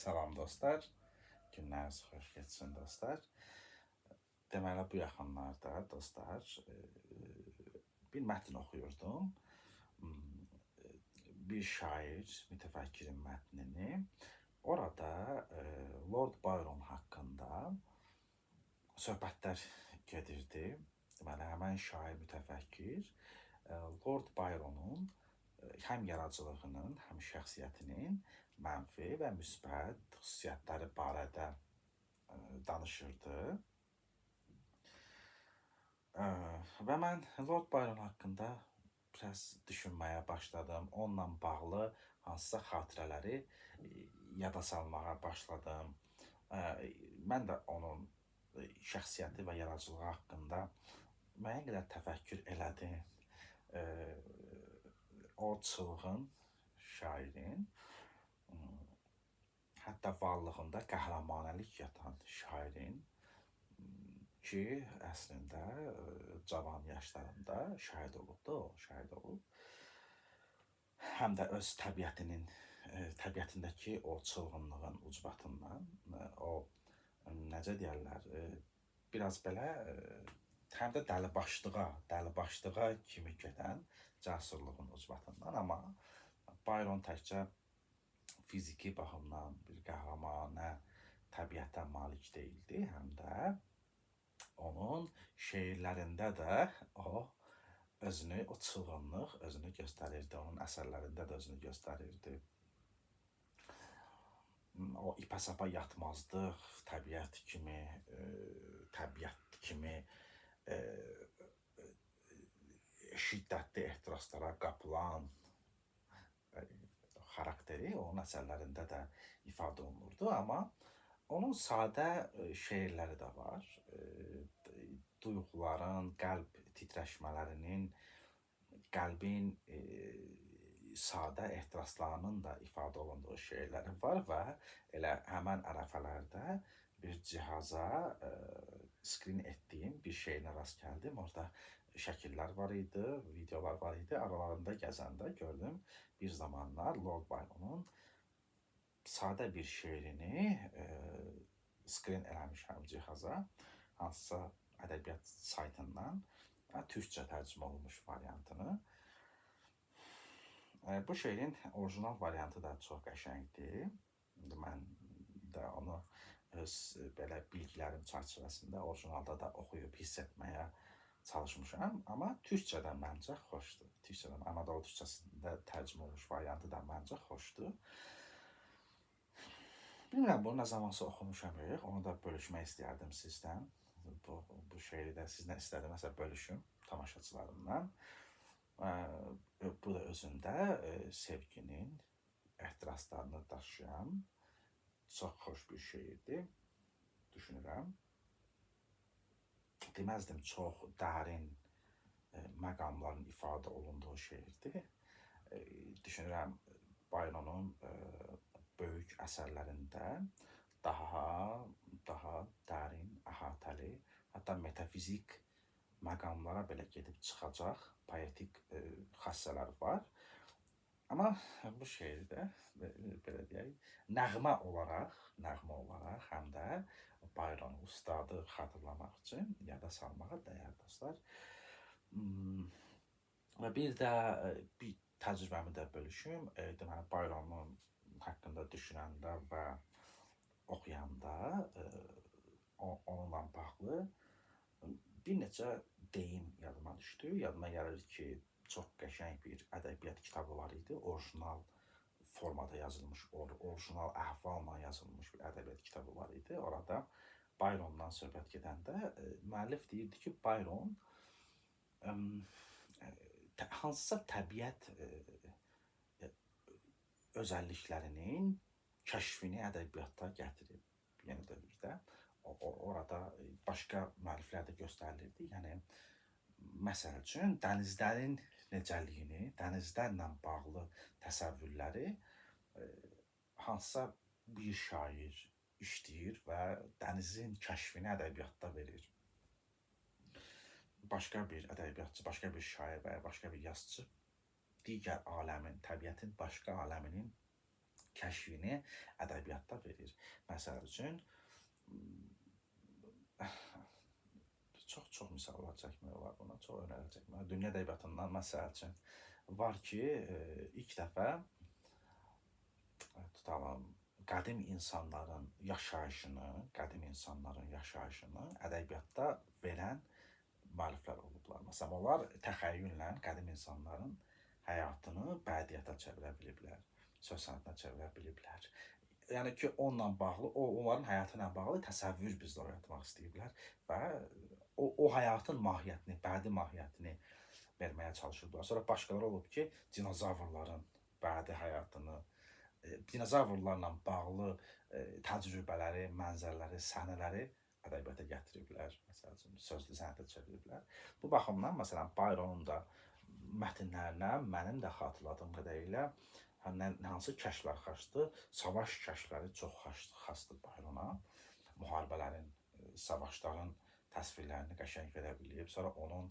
Salam dostlar, günləriniz xoş keçsin dostlar. Deməli bu yaxınlarda dostlar bir mətn oxuyurdum. Bir şair, mütəfəkkirin mətnini. Orada Lord Byron haqqında söhbətlər gedirdi. Deməli həmən şair, mütəfəkkir Lord Byronun həm yaradıcılığının, həm şəxsiyyətinin mənfi və müsbət xüsusiyyətləri barədə danışırdı. Və mən Lord Byron haqqında biraz düşünməyə başladım. Onunla bağlı hansısa xatirələri yada salmağa başladım. Mən də onun şəxsiyyəti və yaradıcılığı haqqında müəyyən qədər təfəkkür elədim. O çılğın şairin, hətta varlığında qəhrəmanəlik yatan şairin ki, əslində cavan yaşlarında şahid olubdu, şahid olub. Həm də öz təbiətindəki o çılğınlığın ucbatından, o necə deyərlər, biraz belə həm də dəlibaşlığa kimi gedən cəsurluğun ucbatından, amma Byron təkcə fiziki baxımdan bir qəhrəmanə təbiətə malik deyildi, həm də onun şeirlərində də o özünü, o çılğınlıq özünü göstərirdi, onun əsərlərində də özünü göstərirdi. O ipə-sapa yatmazdıq, təbiət kimi şiddətli ehtiraslara qapılan xarakteri onun əsərlərində də ifadə olunurdu, amma onun sadə şeirləri də var. Duyğuların, qəlb titrəşmələrinin, qəlbin sadə ehtiraslarının da ifadə olunduğu şeirləri var və elə həmən ərəfələrdə bir cihaza skrin etdiyim bir şeirinə rast gəldim. Orada şəkillər var idi, videolar var idi. Aralarında gəzəndə gördüm bir zamanlar Lord Byronun sadə bir şeirini skrin eləmişəm cihaza, hansısa ədəbiyyat saytından, türkçə tərcümə olunmuş variantını. Bu şeirin orijinal variantı da çox qəşəngdir. Mən də onu öz belə bilgilərim çərçivəsində orijinalda da oxuyub hiss etməyə çalışmışam, amma türkçədən məncə xoşdur. Türkçədən, Anadolu türkçəsində tərcümə olmuş variantı da məncə xoşdur. Bilmirəm, bunu nə zamansa oxumuşam, onu da bölüşmək istəyərdim sizdən. Bu şeiri də sizlə istədimsə bölüşüm tamaşaçılarımdan. Bu da özündə sevginin ehtiraslarını daşıyan çox xoş bir şeirdir, düşünürəm. Deməzdim, çox dərin məqamların ifadə olunduğu şeirdir. Düşünürəm, Byronun böyük əsərlərində daha dərin, əhatəli, hətta metafizik məqamlara belə gedib çıxacaq poetik xassələr var. Amma bu şeirdə, belə deyək, nəğmə olaraq həm də Byron ustadı xatırlamaq üçün yada salmağa dəyər dostlar. Və bir də bir təcrübəmi də bölüşüm. Deməli, Byronun haqqında düşünəndə və oxuyanda onunla bağlı bir neçə deyim yadıma düşdü. Yadıma gəlir ki, çox qəşəng bir ədəbiyyat kitabı var idi. Orijinal formada yazılmış, orijinal əhvalla yazılmış bir ədəbiyyat kitabı var idi. Orada Byrondan söhbət gedəndə müəllif deyirdi ki, Byron hansısa təbiət özəlliklərinin kəşfini ədəbiyyata gətirib. Yenə də bir də orada başqa müəlliflər də göstərilirdi. Yəni, məsəl üçün, dənizlərin necəliyini, dənizlərlə bağlı təsəvvürləri hansısa bir şair işləyir və dənizin kəşfini ədəbiyyatda verir. Başqa bir ədəbiyyatçı, başqa bir şair və ya başqa bir yazıcı digər aləmin, təbiətin başqa aləminin kəşfini ədəbiyyatda verir. Məsəl üçün, çox misallar çəkmək olar buna, çox önəri çəkmək. Dünya ədəbiyyatından məsəl üçün var ki, ilk dəfə tutalım, qədim insanların yaşayışını ədəbiyyatda verən müəlliflər olublar. Məsələn, onlar təxəyyüllə qədim insanların həyatını bədiyyata çevirə biliblər, söz sənətinə çevirə biliblər. Yəni ki, onunla bağlı, onların həyatı ilə bağlı təsəvvür bizdə yaratmaq istəyiblər və o həyatın mahiyyətini, bədi mahiyyətini verməyə çalışırlar. Sonra başqaları olub ki, dinozavrların bədi həyatını, dinozavrlarla bağlı təcrübələri, mənzərələri, səhnələri ədəbiyyata gətiriblər. Məsəl üçün, sözlü sənətə çeviriblər. Bu baxımdan, məsələn, Byronun da mətnlərinə mənim də xatırladığım qədərilə hansı kəşflər xasdır? Savaş kəşfləri çox xasdır Byrona. Müharibələrin, savaşların təsvirlərini qəşəng verə bilib. Sonra onun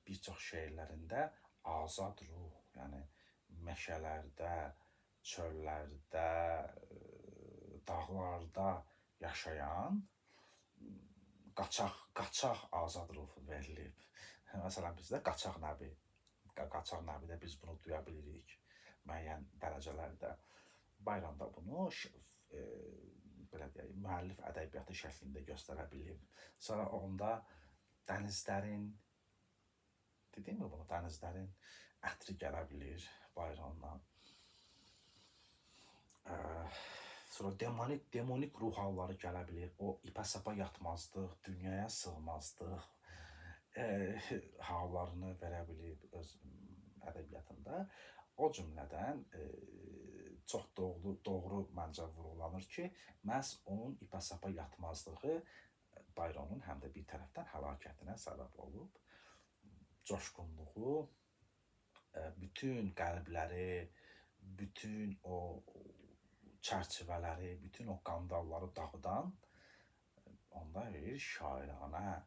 bir çox şeirlərində azad ruh, yəni meşələrdə, çöllərdə, dağlarda yaşayan qaçaq azad ruhu verilib. Məsələn, bizdə qaçaq nəbidə biz bunu duya bilirik müəyyən dərəcələrdə. Bayramda bunu belə deyək, müəllif ədəbiyyatı şəklində göstərə bilib. Sonra onda dənizlərin, dediyim bunu, dənizlərin ətri gələ bilir Bayramdan. Sonra demonik ruh halları gələ bilir. O ipə-sapa yatmazdıq, dünyaya sığmazdıq hallarını verə bilib öz ədəbiyyatında. O cümlədən çox doğru məncə vurğulanır ki, məhz onun ipə-sapa yatmazlığı Byronun həm də bir tərəfdən həlakətinə səbəb olub. Coşqunluğu, bütün qəlbləri, bütün o çərçivələri, bütün o qandalları dağıdan onda bir şairanə,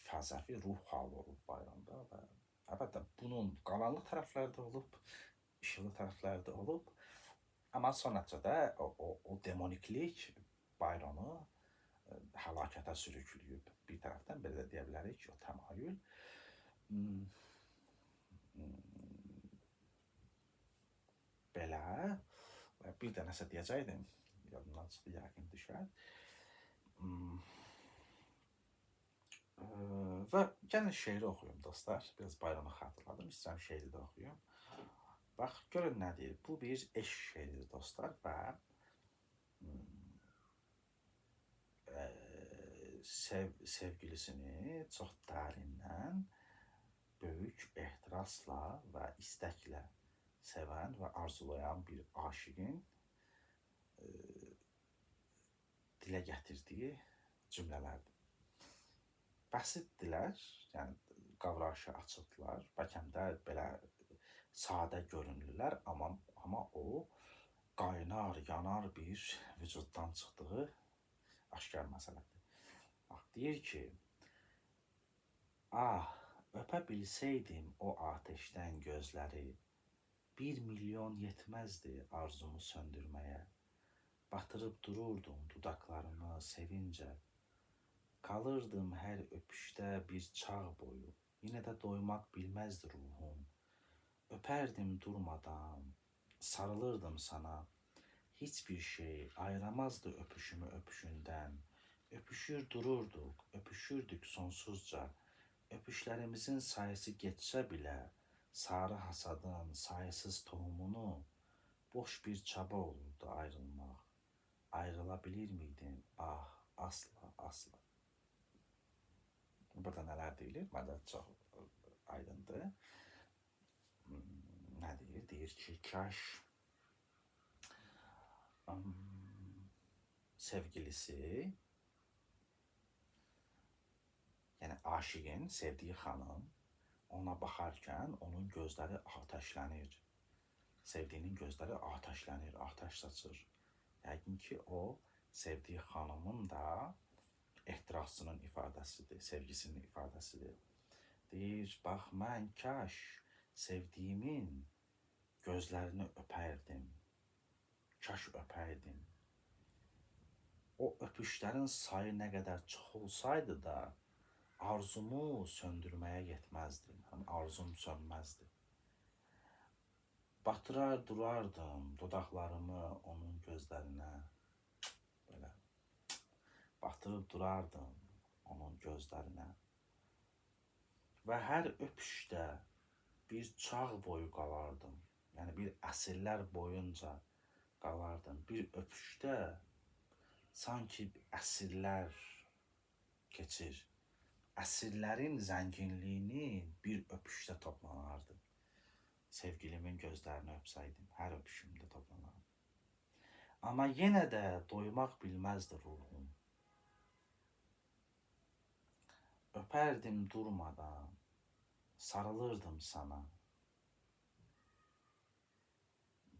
fəlsəfi ruh halı olub Byronda və əlbəttə bunun qaranlıq tərəfləri də olub, işıqlı tərəfləri də olub. Amma son nəticədə o demoniklik Byronu həlakətə sürükləyib. Bir tərəfdən belə də deyə bilərik ki, o təmayül. Belə. Bir də nəsə deyəcəkdim, yadımdan çıxdı, yəqin düşər. Və gəlin şeiri oxuyum dostlar. Biraz Byronu xatırladım, istəyirəm şeiri də oxuyum. Bax, görün nə deyir. Bu bir eşq şeiridir dostlar və sevgilisini çox dərindən, böyük ehtirasla və istəklə sevən və arzulayan bir aşiqin dilə gətirdiyi cümlələrdir. Bəsitdirlər, yəni qavrayışa açıqdırlar, bəlkə də belə sadə görünürlər, amma o qaynar, yanar bir vücuddan çıxdığı aşkar məsələdir. Bax, deyir ki, ah, öpə bilsəydim o ateşdən gözləri, 1 milyon yetməzdi arzumu söndürməyə. Batırıb dururdum dudaqlarını sevincə. Kalırdım hər öpüşdə bir çağ boyu. Yenə də doymaq bilməzdi ruhum. Öpərdim durmadan, sarılırdım sana. Heç bir şey ayıramazdı öpüşümü öpüşündən. Öpüşür dururduq, öpüşürdük sonsuzca. Öpüşlərimizin sayısı geçsə bilə, sarı hasadın sayısız tohumunu, boş bir çaba olurdu ayrılmaq. Ayrıla bilir miydin? Ah, asla, asla. Burada nələr deyilir? Məndə çox aydındır. Nə deyir? Deyir ki, kaş sevgilisi, yəni aşiqin, sevdiyi xanım ona baxarkən onun gözləri ateşlənir. Sevdiyinin gözləri ateşlənir, ateş saçır. Yəqin ki, o sevdiyi xanımın da ehtirasının ifadəsidir, sevgisinin ifadəsidir. Deyir, bax, mən kaş sevdiyimin gözlərini öpərdim. Kaş öpərdim. o öpüşlərin sayı nə qədər çox olsaydı da arzumu söndürməyə yetməzdi. Yəni arzum sönməzdi. Batırar durardım dodaqlarımı onun gözlərinə. Belə batırıb durardım onun gözlərinə. Və hər öpüşdə bir çağ boyu qalardım. Yəni bir əsrlər boyunca qalardım. Bir öpüşdə sanki əsrlər keçir. Əsrlərin zənginliyini bir öpüşdə toplanardı. Sevgilimin gözlərini öpsəydim, hər öpüşümdə toplanardı. Amma yenə də doymaq bilməzdi ruhum. Öpərdim durmadan, sarılırdım sana.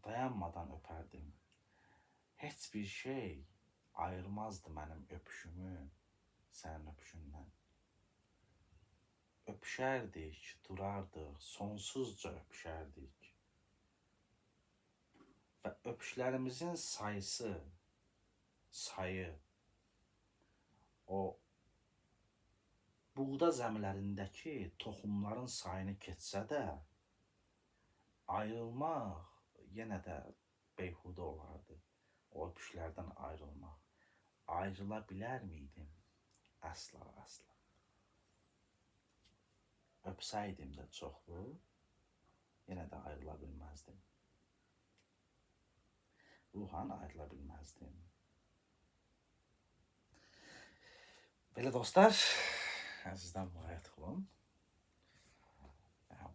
Dayanmadan öpərdim. Heç bir şey ayırmazdı mənim öpüşümü sənin öpüşündən. Öpüşərdik, durardıq, sonsuzca öpüşərdik. Və öpüşlərimizin sayı o buğda zəmilərindəki toxumların sayını keçsə də ayrılmaq yenə də beyhudə olardı. O öpüşlərdən ayrılmaq. Ayrıla bilər miydim? Əsla, əsla. Öpsəydim də çoxlu, yenə də ayrıla bilməzdim. Ruhan ayrıla bilməzdim. Belə dostlar, əzizdən müğayət olun.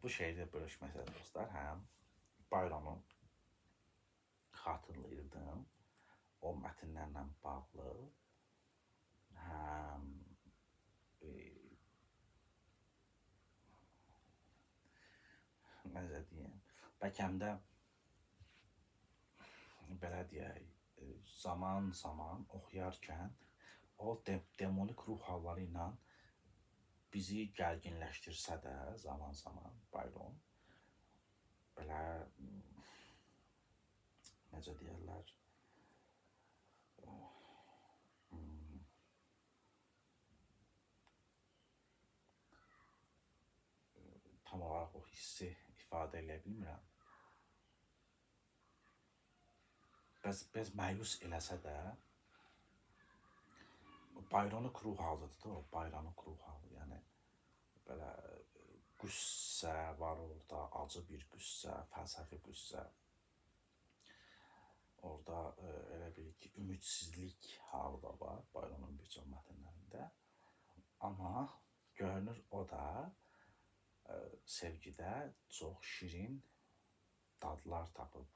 Bu şeydə bölüşməkdə dostlar, həm bayramı xatırlayırdım, o mətnlərlə bağlı, həm necə deyim, bəlkə həm də belə deyək, zaman oxuyarkən o demonik ruh halları ilə bizi gərginləşdirsə də zaman bayram belə necə deyərlər, tam olaraq o hissi ifadə edə bilmirəm. Bəz məyus eləsə də bayramlıq ruh halıdır da, o bayramlıq ruh halı, yəni belə qüssə var orada, acı bir qüssə, fəlsəfi qüssə. Orada elə bil ki, ümidsizlik halı da var bayramın bir çox mətnlərində. Amma görünür o da sevgidə çox şirin dadlar tapıb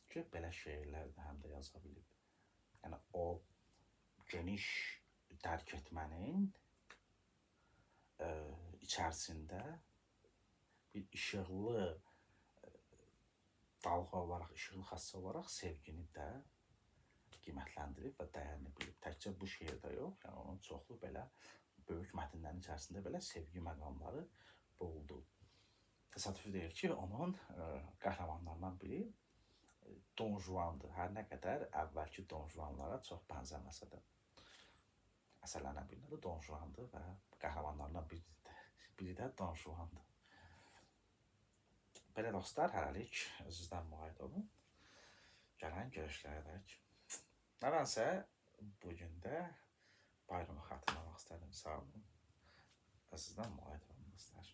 ki, belə şeirlər də həm də yaza bilib. Yəni o geniş dərk etmənin içərisində bir işıqlı dalğa olaraq, işıqlı xassə olaraq sevgini də qiymətləndirib və dəyərini bilib. Təkcə bu şeirdə yox, yəni onun çoxlu belə böyük mətnlərin içərisində belə sevgi məqamları boğuldu. Təsadüfi deyil ki, onun qəhrəmanlarından biri Don Juan'dır. Hər nə qədər əvvəlki Don Juan'lara çox bənzəməsə də. Əsərlərdən birində də Don Juan'dır və qəhrəmanlarından biri də Don Juan'dır. Belə dostlar, hələlik sizdən müğayət olun. Gələn görüşlərədək. Nədənsə bugün də bayramı xatırlamaq istədim. Sağ olun. Və sizdən müğayət olun dostlar.